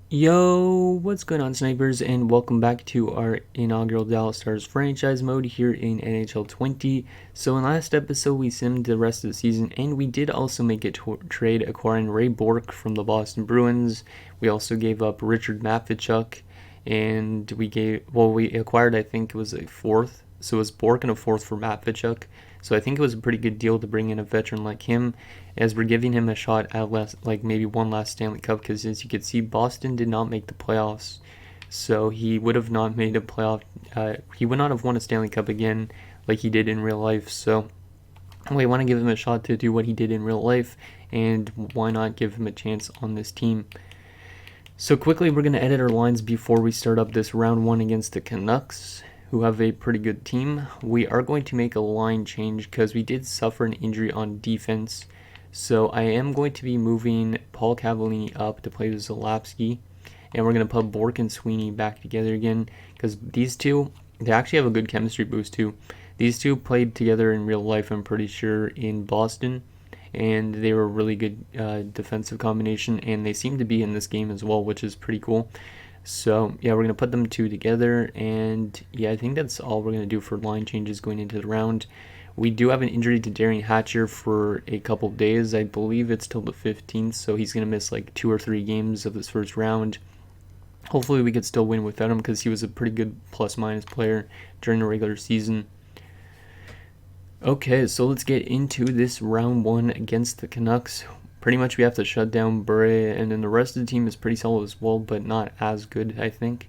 Yo, what's going on, snipers, and welcome back to our inaugural Dallas Stars franchise mode here in NHL 20. So in last episode, we simmed the rest of the season, and we did also make a trade acquiring Ray Bourque from the Boston Bruins. We also gave up Richard Matvichuk, and we acquired, I think it was a fourth. So it was Bourque and a fourth for Matvichuk. So I think it was a pretty good deal to bring in a veteran like him, as we're giving him a shot at maybe one last Stanley Cup, because as you can see, Boston did not make the playoffs. So he would have not made a playoff. He would not have won a Stanley Cup again like he did in real life. So we want to give him a shot to do what he did in real life, and why not give him a chance on this team? So quickly, we're going to edit our lines before we start up this round one against the Canucks, who have a pretty good team. We are going to make a line change because we did suffer an injury on defense. So I am going to be moving Paul Cavallini up to play with Zalapsky, and we're going to put Bourque and Sweeney back together again, because these two, they actually have a good chemistry boost too. These two played together in real life, I'm pretty sure, in Boston, and they were a really good defensive combination, and they seem to be in this game as well, which is pretty cool. So yeah, we're going to put them two together, and yeah, I think that's all we're going to do for line changes going into the round. We do have an injury to Darian Hatcher for a couple days. I believe it's till the 15th, so he's going to miss like 2 or 3 games of this first round. Hopefully we could still win without him, because he was a pretty good plus-minus player during the regular season. Okay, so let's get into this round one against the Canucks. Pretty much we have to shut down Bure, and then the rest of the team is pretty solid as well, but not as good, I think.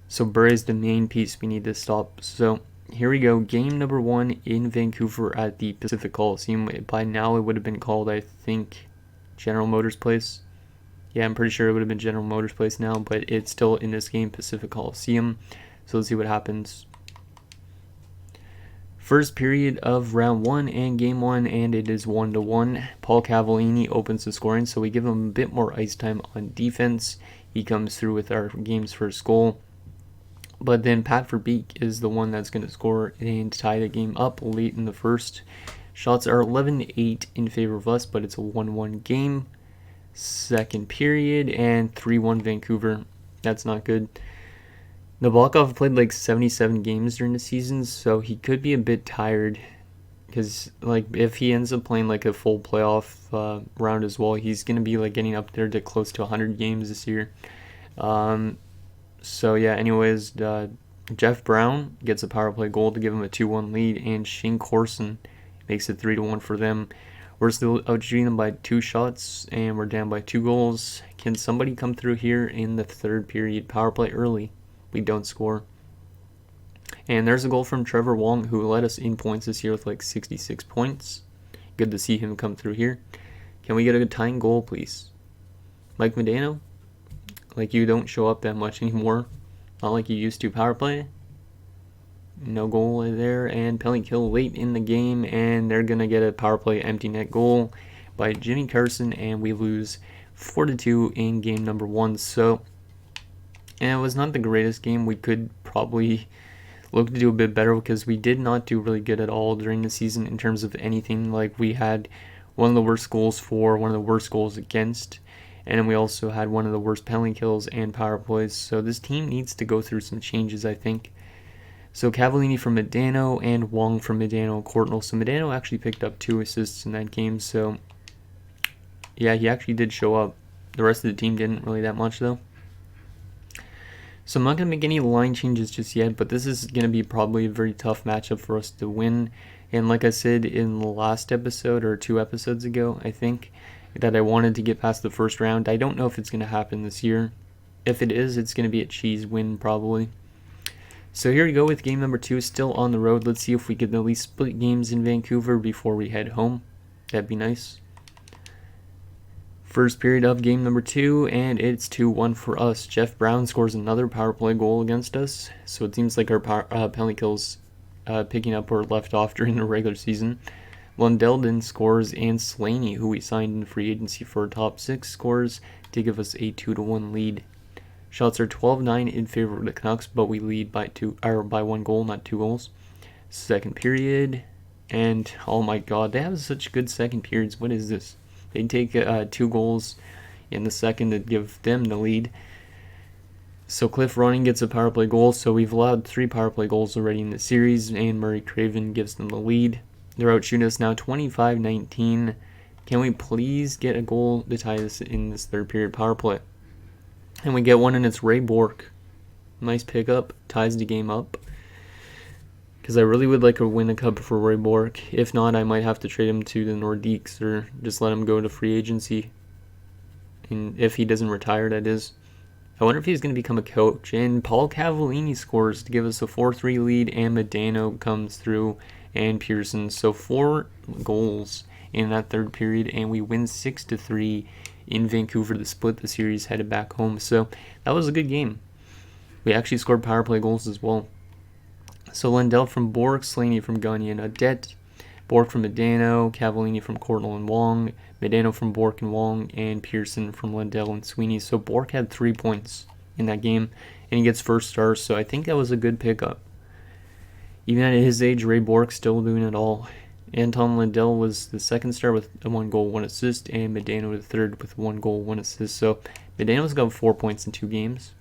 So Bure is the main piece we need to stop. So here we go, game number one in Vancouver at the Pacific Coliseum. By now it would have been called, I think, General Motors Place. Yeah, I'm pretty sure it would have been General Motors Place now, but it's still in this game, Pacific Coliseum. So let's see what happens. First period of round one and game one, and it is 1-1. Paul Cavallini opens the scoring, so we give him a bit more ice time on defense. He comes through with our game's first goal. But then Pat Verbeek is the one that's going to score and tie the game up late in the first. Shots are 11-8 in favor of us, but it's a 1-1 game. Second period, and 3-1 Vancouver. That's not good. Nabokov played like 77 games during the season, so he could be a bit tired, because like if he ends up playing like a full playoff round as well, he's going to be like getting up there to close to 100 games this year. So yeah, anyways, Jeff Brown gets a power play goal to give him a 2-1 lead, and Shane Corson makes it 3-1 for them. We're still outshooting them by 2 shots, and we're down by 2 goals. Can somebody come through here in the third period? Power play early. We don't score. And there's a goal from Trevor Wong, who led us in points this year with like 66 points. Good to see him come through here. Can we get a tying goal, please? Mike Modano? Like, you don't show up that much anymore. Not like you used to. Power play. No goal there, and penalty kill late in the game, and they're going to get a power play empty net goal by Jimmy Carson, and we lose 4-2 in game number one. So, and it was not the greatest game. We could probably look to do a bit better, because we did not do really good at all during the season in terms of anything. Like, we had one of the worst goals for, one of the worst goals against, and then we also had one of the worst penalty kills and power plays. So this team needs to go through some changes, I think. So Cavallini from Modano and Wong from Modano, Courtnall. So Modano actually picked up 2 assists in that game. So yeah, he actually did show up. The rest of the team didn't really that much though. So I'm not going to make any line changes just yet, but this is going to be probably a very tough matchup for us to win. And like I said in the last episode, or 2 episodes ago, I think, that I wanted to get past the first round. I don't know if it's going to happen this year. If it is, it's going to be a cheese win probably. So here we go with game number 2, still on the road. Let's see if we can at least split games in Vancouver before we head home. That'd be nice. First period of game number 2, and it's 2-1 for us. Jeff Brown scores another power play goal against us. So it seems like our penalty kills picking up where it left off during the regular season. Lundell then scores, and Slaney, who we signed in free agency for a top 6, scores to give us a 2-1 lead. Shots are 12-9 in favor of the Canucks, but we lead by 1 goal, not 2 goals. Second period, and oh my god, they have such good second periods. What is this? They take 2 goals in the second to give them the lead. So Cliff Ronning gets a power play goal, so we've allowed 3 power play goals already in the series, and Murray Craven gives them the lead. They're out shooting us now 25-19. Can we please get a goal to tie this in this third period power play? And we get one, and it's Ray Bourque. Nice pickup, ties the game up. Because I really would like to win a cup for Ray Bourque. If not, I might have to trade him to the Nordiques or just let him go to free agency. And if he doesn't retire, that is. I wonder if he's going to become a coach. And Paul Cavallini scores to give us a 4-3 lead, and Medano comes through, and Pearson. So 4 goals in that third period, and we win 6-3 in Vancouver to split the series, headed back home. So that was a good game. We actually scored power play goals as well. So Lundell from Bourque, Slaney from Gagne and Adet, Bourque from Medano, Cavallini from Courtnall and Wong, Medano from Bourque and Wong, and Pearson from Lundell and Sweeney. So Bourque had 3 points in that game, and he gets first star, so I think that was a good pickup. Even at his age, Ray Bourque still doing it all. Anton Lundell was the second star with a 1 goal, 1 assist, and Medano the third with 1 goal, 1 assist. So Medano's got 4 points in 2 games.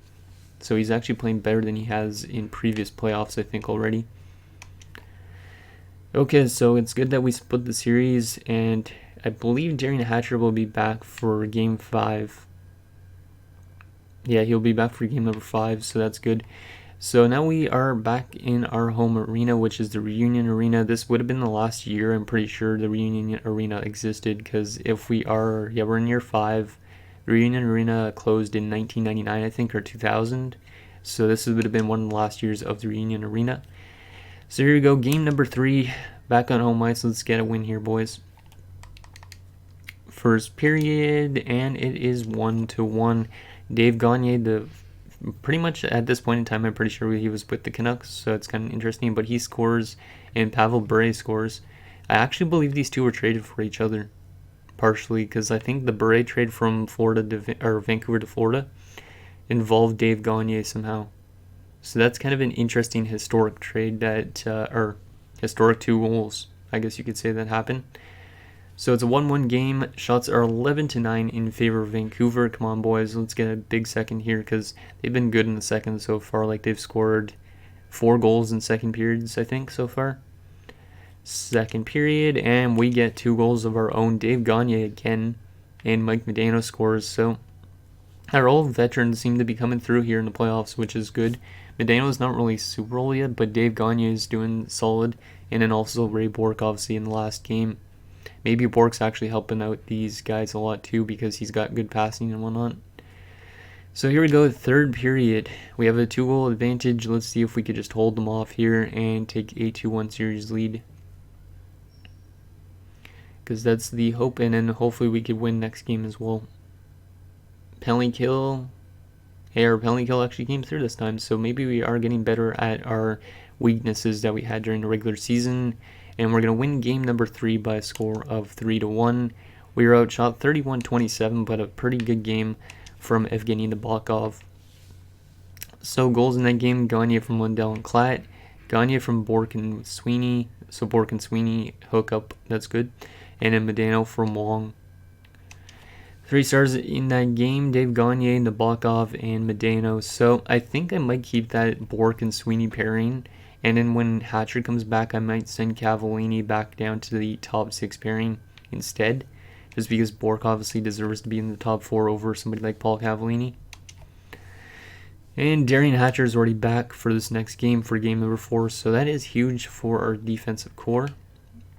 So he's actually playing better than he has in previous playoffs, I think, already. Okay, so it's good that we split the series, and I believe Darian Hatcher will be back for Game 5. Yeah, he'll be back for Game number 5, so that's good. So now we are back in our home arena, which is the Reunion Arena. This would have been the last year, I'm pretty sure, the Reunion Arena existed, because if we are, we're in year 5. The Reunion Arena closed in 1999, I think, or 2000. So this would have been one of the last years of the Reunion Arena. So here we go, game number 3, back on home ice. Let's get a win here, boys. First period, and it is 1-1. Dave Gagne, pretty much at this point in time, I'm pretty sure he was with the Canucks, so it's kind of interesting, but he scores, and Pavel Bure scores. I actually believe these two were traded for each other, partially, because I think the Bure trade from Vancouver to Florida involved Dave Gagne somehow. So that's kind of an interesting historic trade that, or historic 2 goals, I guess you could say, that happened. So it's a 1-1 game. Shots are 11-9 in favor of Vancouver. Come on, boys, let's get a big second here, because they've been good in the second so far. Like, they've scored 4 goals in second periods, I think, so far. Second period, and we get 2 goals of our own. Dave Gagne again, and Mike Medano scores. So our old veterans seem to be coming through here in the playoffs, which is good. Medano's not really super old yet, but Dave Gagne is doing solid. And then also Ray Bourque, obviously, in the last game. Maybe Bourque's actually helping out these guys a lot too, because he's got good passing and whatnot. So here we go, third period. We have a 2-goal advantage. Let's see if we could just hold them off here and take a 2-1 series lead, because that's the hope, and then hopefully we could win next game as well. Penalty kill. Hey, our penalty kill actually came through this time, so maybe we are getting better at our weaknesses that we had during the regular season, and we're going to win game number 3 by a score of 3-1. We were outshot 31-27, but a pretty good game from Evgeny Nabokov. So goals in that game, Gagne from Lundell and Klatt, Gagne from Bourque and Sweeney, so Bourque and Sweeney hook up, that's good, and then Medano from Wong. 3 stars in that game, Dave Gagne, Nabokov, and Medano. So I think I might keep that Bourque and Sweeney pairing. And then when Hatcher comes back, I might send Cavallini back down to the top 6 pairing instead. Just because Bourque obviously deserves to be in the top 4 over somebody like Paul Cavallini. And Darian Hatcher is already back for this next game, for game number 4. So that is huge for our defensive core.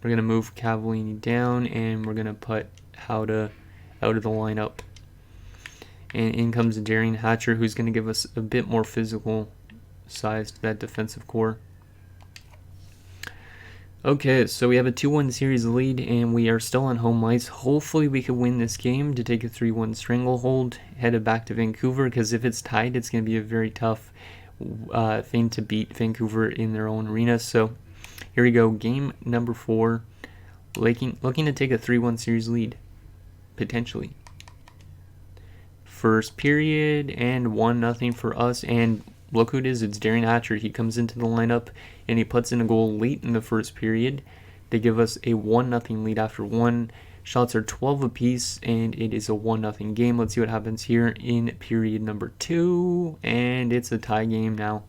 We're going to move Cavallini down, and we're going to put Howda out of the lineup. And in comes Darian Hatcher, who's going to give us a bit more physical size to that defensive core. Okay, so we have a 2-1 series lead, and we are still on home ice. Hopefully we can win this game to take a 3-1 stranglehold, headed back to Vancouver, because if it's tied, it's going to be a very tough thing to beat Vancouver in their own arena. So here we go, game number 4, looking to take a 3-1 series lead. Potentially. First period, and 1-0 for us, and look who it is, it's Darian Hatcher. He comes into the lineup, and he puts in a goal late in the first period. They give us a 1-0 lead after 1. Shots are 12 apiece, and it is a 1-0 game. Let's see what happens here in period number 2, and it's a tie game now.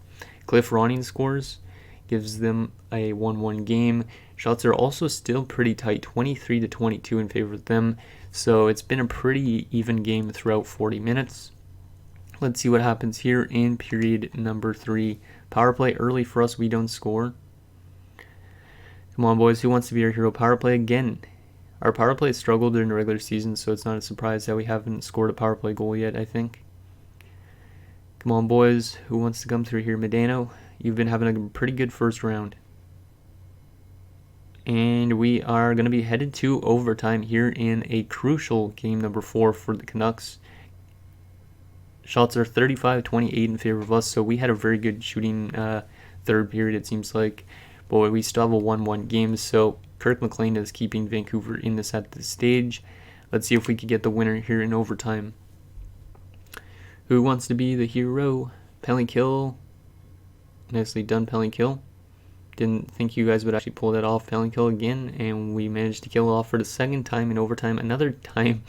Cliff Ronning scores, gives them a 1-1 game. Shots are also still pretty tight, 23-22 in favor of them, so it's been a pretty even game throughout 40 minutes. Let's see what happens here in period number 3. Power play early for us, we don't score. Come on, boys, who wants to be our hero? Power play again. Our power play struggled during the regular season, so it's not a surprise that we haven't scored a power play goal yet, I think. Come on, boys, who wants to come through here? Medano, you've been having a pretty good first round. And we are going to be headed to overtime here in a crucial game number 4 for the Canucks. Shots are 35-28 in favor of us, so we had a very good shooting third period, it seems like. But we still have a 1-1 game, so Kirk McLean is keeping Vancouver in this at this stage. Let's see if we can get the winner here in overtime. Who wants to be the hero? Penalty kill. Nicely done, penalty kill. Didn't think you guys would actually pull that off. Penalty kill again, and we managed to kill it off for the second time in overtime. Another time.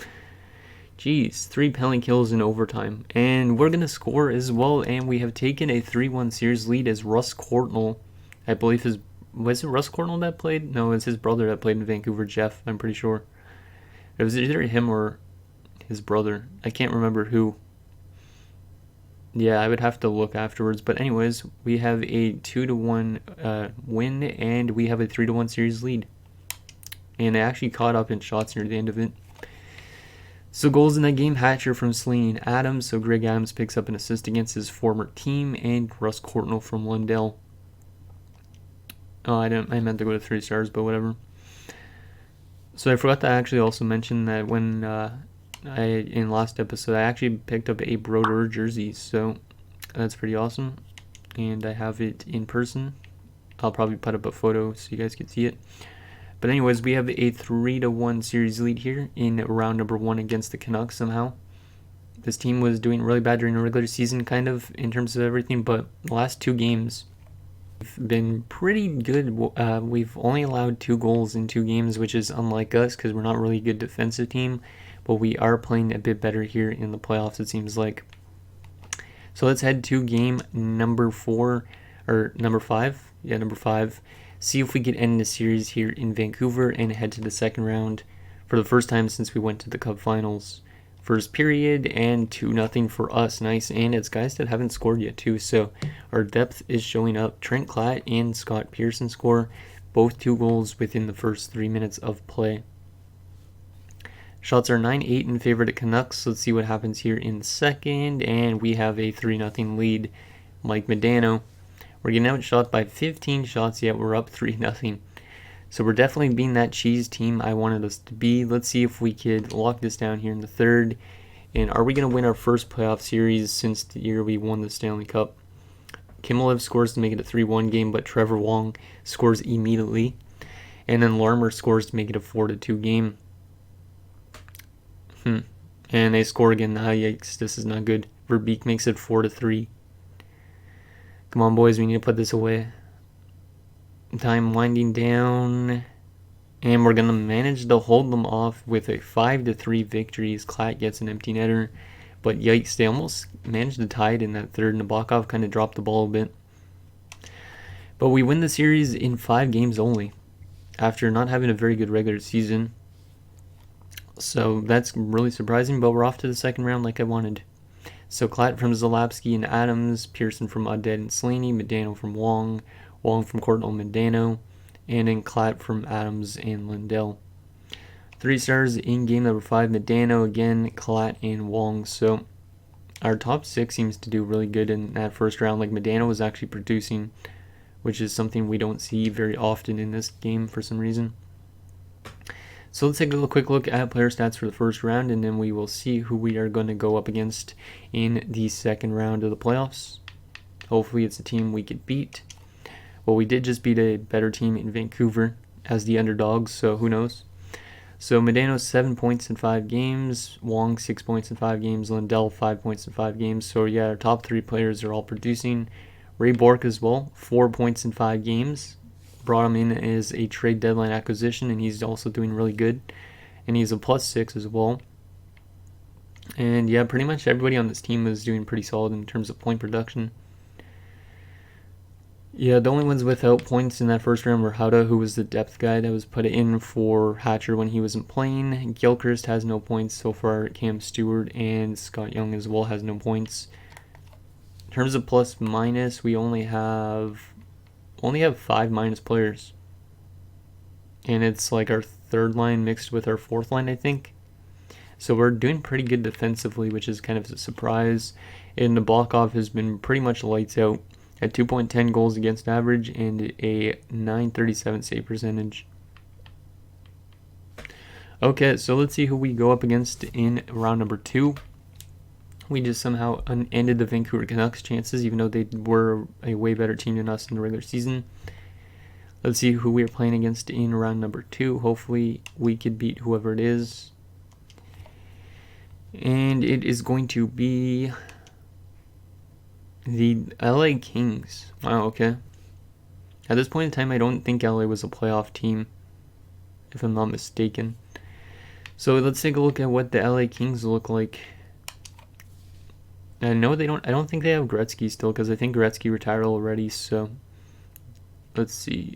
Jeez, 3 penalty kills in overtime. And we're going to score as well, and we have taken a 3-1 series lead as Russ Courtnall, I believe was it Russ Courtnall that played? No, it's his brother that played in Vancouver, Jeff, I'm pretty sure. It was either him or his brother. I can't remember who. Yeah, I would have to look afterwards. But anyways, we have a 2-1 win, and we have a 3-1 series lead. And they actually caught up in shots near the end of it. So goals in that game, Hatcher from Sleen Adams. So Greg Adams picks up an assist against his former team, and Russ Courtnall from Lundell. Oh, I meant to go to 3 stars, but whatever. So I forgot to actually also mention that when in last episode, I actually picked up a Brodeur jersey, so that's pretty awesome. And I have it in person. I'll probably put up a photo so you guys can see it. But anyways, we have a 3-1 series lead here in round number 1 against the Canucks somehow. This team was doing really bad during the regular season, kind of, in terms of everything, but the last 2 games have been pretty good. We've only allowed 2 goals in 2 games, which is unlike us because we're not really a good defensive team, but we are playing a bit better here in the playoffs, it seems like. So let's head to game number 5. Yeah, number 5. See if we can end the series here in Vancouver and head to the second round for the first time since we went to the Cup Finals. First period and 2-0 for us. Nice, and it's guys that haven't scored yet too, so our depth is showing up. Trent Klatt and Scott Pearson score, both 2 goals within the first 3 minutes of play. Shots are 9-8 in favor of the Canucks. Let's see what happens here in the second, and we have a 3-0 lead. Mike Medano. We're getting outshot by 15 shots, yet we're up 3-0. So we're definitely being that cheese team I wanted us to be. Let's see if we could lock this down here in the third. And are we going to win our first playoff series since the year we won the Stanley Cup? Kimelev scores to make it a 3-1 game, but Trevor Wong scores immediately. And then Larmer scores to make it a 4-2 game. And they score again. Yikes, this is not good. Verbeek makes it 4-3. Come on, boys, we need to put this away. Time winding down. And we're going to manage to hold them off with a 5-3 victory as Klatt gets an empty netter. But yikes, they almost managed to tie it in that third. Nabokov kind of dropped the ball a bit. But we win the series in 5 games only, after not having a very good regular season. So that's really surprising, but we're off to the second round like I wanted. So Klatt from Zalapsky and Adams, Pearson from Audet and Slaney, Medano from Wong, Wong from Courtnall Medano, and then Klatt from Adams and Lundell. 3 stars in game number 5, Medano again, Klatt and Wong. So our top 6 seems to do really good in that first round. Like Medano was actually producing, which is something we don't see very often in this game for some reason. So let's take a quick look at player stats for the first round, and then we will see who we are going to go up against in the second round of the playoffs. Hopefully it's a team we could beat. Well, we did just beat a better team in Vancouver as the underdogs, so who knows. So Medano 7 points in 5 games, Wong 6 points in 5 games, Lundell 5 points in 5 games. So yeah, our top 3 players are all producing. Ray Bourque as well, 4 points in 5 games. Brought him in as a trade deadline acquisition, and he's also doing really good. and he's a +6 as well. And yeah, pretty much everybody on this team is doing pretty solid in terms of point production. Yeah, the only ones without points in that first round were Hauda, who was the depth guy that was put in for Hatcher when he wasn't playing. Gilchrist has no points so far. Cam Stewart and Scott Young as well has no points. In terms of plus minus, we only have 5 minus players. And it's like our third line mixed with our fourth line, I think. So we're doing pretty good defensively, which is kind of a surprise. And the block-off has been pretty much lights out at 2.10 goals against average and a .937 save percentage. Okay, so let's see who we go up against in round number 2. We just somehow ended the Vancouver Canucks' chances, even though they were a way better team than us in the regular season. Let's see who we are playing against in round number 2. Hopefully we could beat whoever it is. And it is going to be the LA Kings. Wow, okay. At this point in time, I don't think LA was a playoff team, if I'm not mistaken. So let's take a look at what the LA Kings look like. I know I don't think they have Gretzky still, because I think Gretzky retired already, so let's see.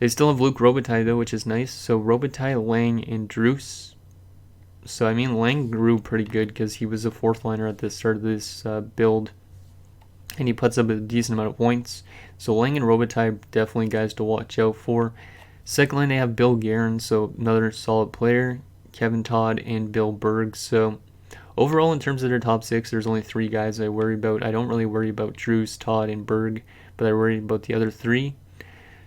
They still have Luc Robitaille though, which is nice. So Robitaille, Lang, and Druce. So I mean, Lang grew pretty good because he was a fourth liner at the start of this build, and he puts up a decent amount of points. So Lang and Robitaille definitely guys to watch out for. Second line they have Bill Guerin, so another solid player. Kevin Todd and Bill Berg. So overall, in terms of their top 6, there's only 3 guys I worry about. I don't really worry about Druce, Todd, and Berg, but I worry about the other 3.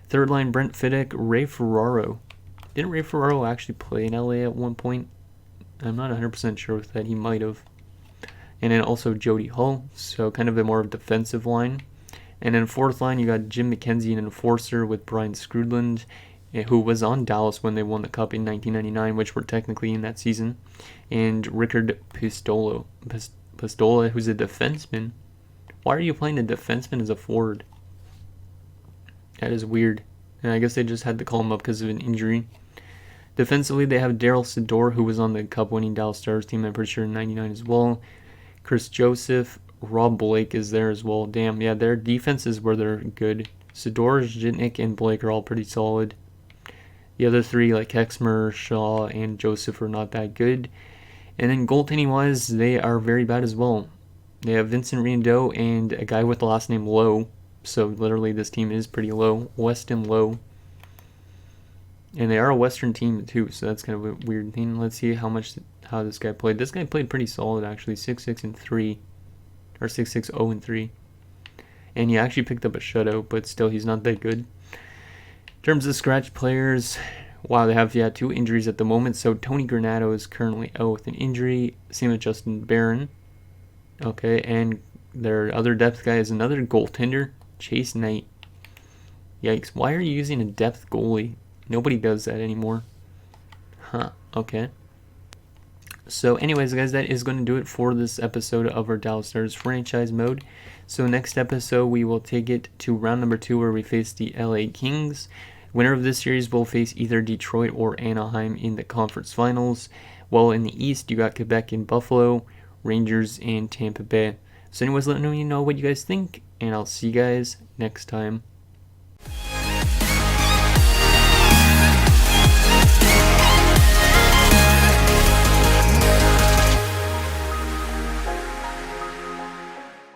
Third line, Brent Fiddick, Ray Ferraro. Didn't Ray Ferraro actually play in LA at one point? I'm not 100% sure with that. He might have. And then also Jody Hull, so kind of a more defensive line. And then fourth line, you got Jim McKenzie, an enforcer, with Brian Skrudland, who was on Dallas when they won the Cup in 1999, which were technically in that season. And Rickard Pistola, who's a defenseman. Why are you playing a defenseman as a forward? That is weird. And I guess they just had to call him up because of an injury. Defensively, they have Daryl Sador, who was on the Cup-winning Dallas Stars team, I'm pretty sure, in 99 as well. Chris Joseph, Rob Blake is there as well. Damn, yeah, their defense is where they're good. Sador, Zhitnik, and Blake are all pretty solid. The other 3, like Hexmer, Shaw, and Joseph, are not that good. And then goaltending-wise, they are very bad as well. They have Vincent Riendeau and a guy with the last name Lowe. So literally this team is pretty low. Weston Lowe. And they are a Western team too, so that's kind of a weird thing. Let's see how this guy played. This guy played pretty solid actually, 6-6-3, or 6-6-0-3. And he actually picked up a shutout, but still he's not that good. In terms of scratch players, wow, they have 2 injuries at the moment. So Tony Granato is currently out with an injury. Same with Justin Barron. Okay, and their other depth guy is another goaltender, Chase Knight. Yikes, why are you using a depth goalie? Nobody does that anymore. Huh, okay. So anyways, guys, that is going to do it for this episode of our Dallas Stars franchise mode. So next episode, we will take it to round number 2 where we face the LA Kings. Winner of this series will face either Detroit or Anaheim in the conference finals. While in the East, you got Quebec and Buffalo, Rangers, and Tampa Bay. So anyways, let me know what you guys think, and I'll see you guys next time.